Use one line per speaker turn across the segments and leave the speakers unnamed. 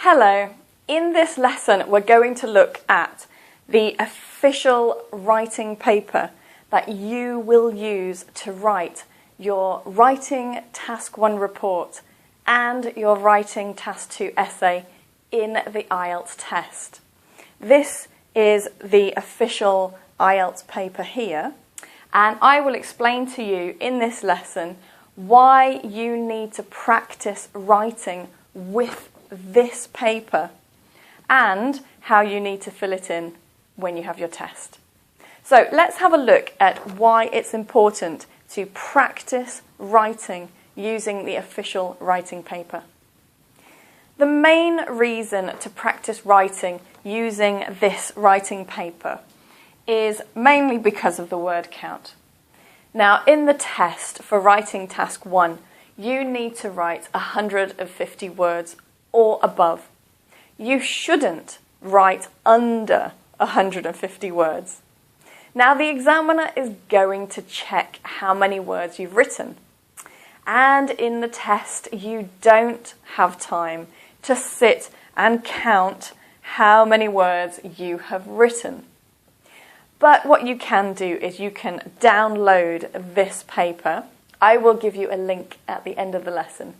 Hello, in this lesson we're going to look at the official writing paper that you will use to write your Writing Task 1 report and your Writing Task 2 essay in the Ielts test. This is the official Ielts paper here, and I will explain to you in this lesson why you need to practice writing with this paper and how you need to fill it in when you have your test. So let's have a look at why it's important to practice writing using the official writing paper. The main reason to practice writing using this writing paper is mainly because of the word count. Now, in the test for Writing Task 1, you need to write 150 words or above. You shouldn't write under 150 words. Now, the examiner is going to check how many words you've written. And in the test, you don't have time to sit and count how many words you have written. But what you can do is you can download this paper. I will give you a link at the end of the lesson.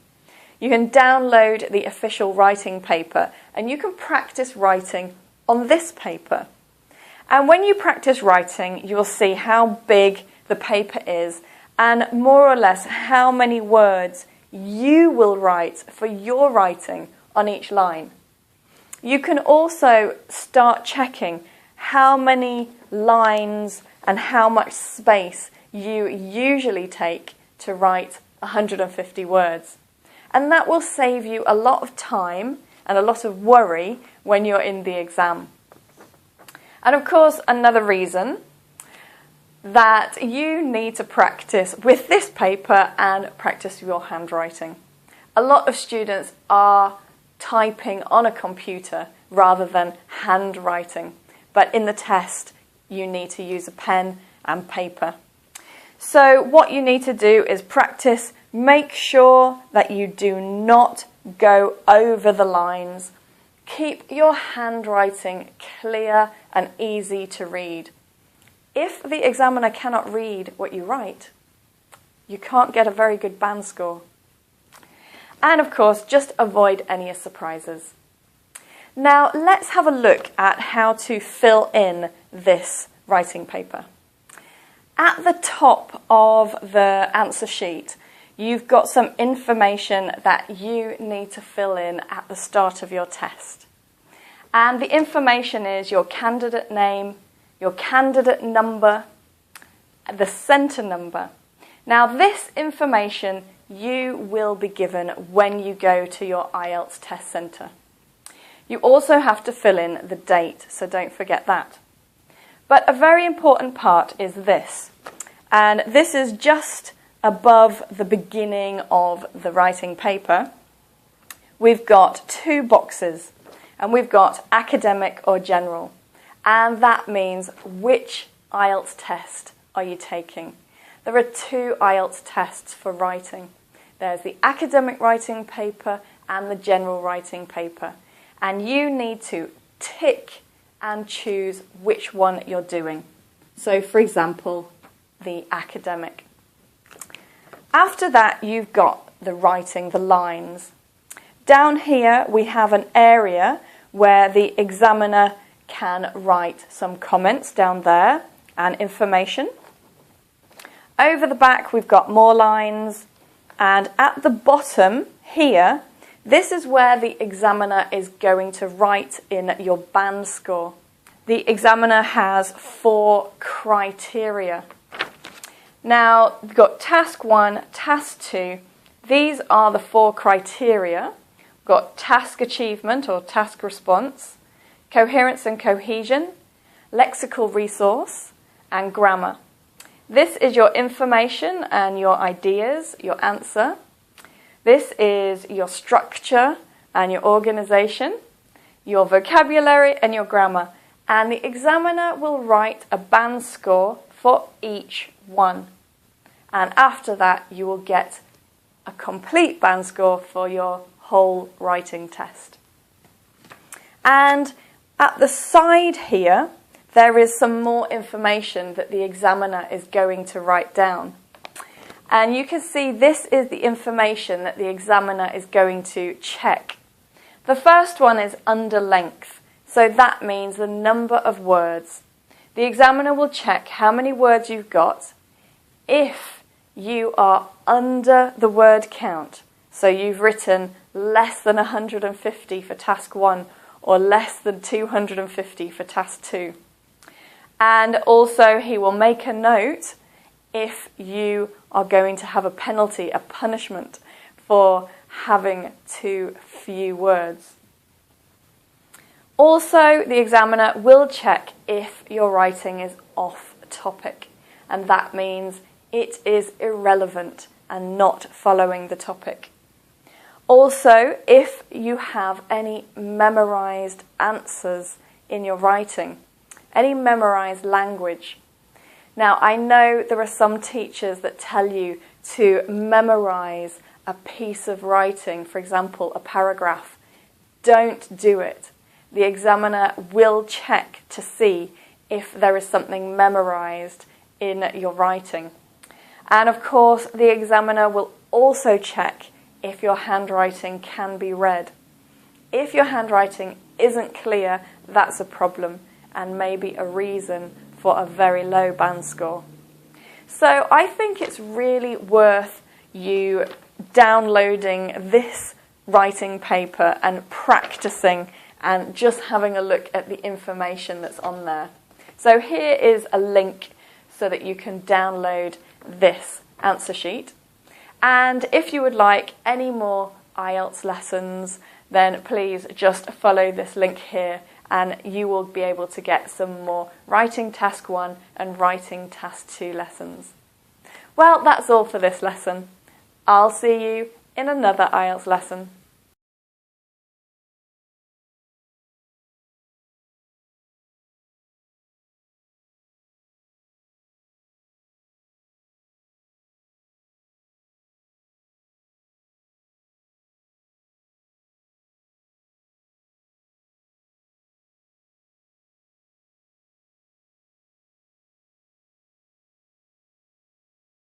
You can download the official writing paper and you can practice writing on this paper. And when you practice writing, you'll see how big the paper is and more or less how many words you will write for your writing on each line. You can also start checking how many lines and how much space you usually take to write 150 words. And that will save you a lot of time and a lot of worry when you're in the exam. And of course, another reason that you need to practice with this paper and practice your handwriting. A lot of students are typing on a computer rather than handwriting. But in the test, you need to use a pen and paper. So what you need to do is practice. Make sure that you do not go over the lines. Keep your handwriting clear and easy to read. If the examiner cannot read what you write, you can't get a very good band score. And of course, just avoid any surprises. Now, let's have a look at how to fill in this writing paper. At the top of the answer sheet, you've got some information that you need to fill in at the start of your test. And the information is your candidate name, your candidate number, the centre number. Now, this information you will be given when you go to your Ielts test centre. You also have to fill in the date, so don't forget that. But a very important part is this, and this is just above the beginning of the writing paper. We've got two boxes, and we've got academic or general, and that means which Ielts test are you taking. There are two Ielts tests for writing. There's the academic writing paper and the general writing paper. And you need to tick and choose which one you're doing. So, for example, the academic. After that, you've got the writing, the lines. Down here, we have an area where the examiner can write some comments down there and information. Over the back, we've got more lines. And at the bottom here, this is where the examiner is going to write in your band score. The examiner has 4 criteria. Now, we've got task 1, task 2. These are the 4 criteria. We've got task achievement or task response, coherence and cohesion, lexical resource, and grammar. This is your information and your ideas, your answer. This is your structure and your organization, your vocabulary and your grammar. And the examiner will write a band score for each one. And after that, you will get a complete band score for your whole writing test. And at the side here, there is some more information that the examiner is going to write down. And you can see this is the information that the examiner is going to check. The first one is under length, so that means the number of words. The examiner will check how many words you've got. If you are under the word count, so you've written less than 150 for task 1 or less than 250 for task 2. And also he will make a note if you are going to have a penalty, a punishment for having too few words. Also, the examiner will check if your writing is off topic, and that means it is irrelevant and not following the topic. Also, if you have any memorized answers in your writing, any memorized language. Now, I know there are some teachers that tell you to memorize a piece of writing, for example, a paragraph. Don't do it. The examiner will check to see if there is something memorized in your writing. And of course, the examiner will also check if your handwriting can be read. If your handwriting isn't clear, that's a problem and maybe a reason for a very low band score. So I think it's really worth you downloading this writing paper and practicing and just having a look at the information that's on there. So here is a link so that you can download this answer sheet. And if you would like any more IELTS lessons, then please just follow this link here and you will be able to get some more writing task 1 and writing task 2 lessons. Well, that's all for this lesson. I'll see you in another IELTS lesson.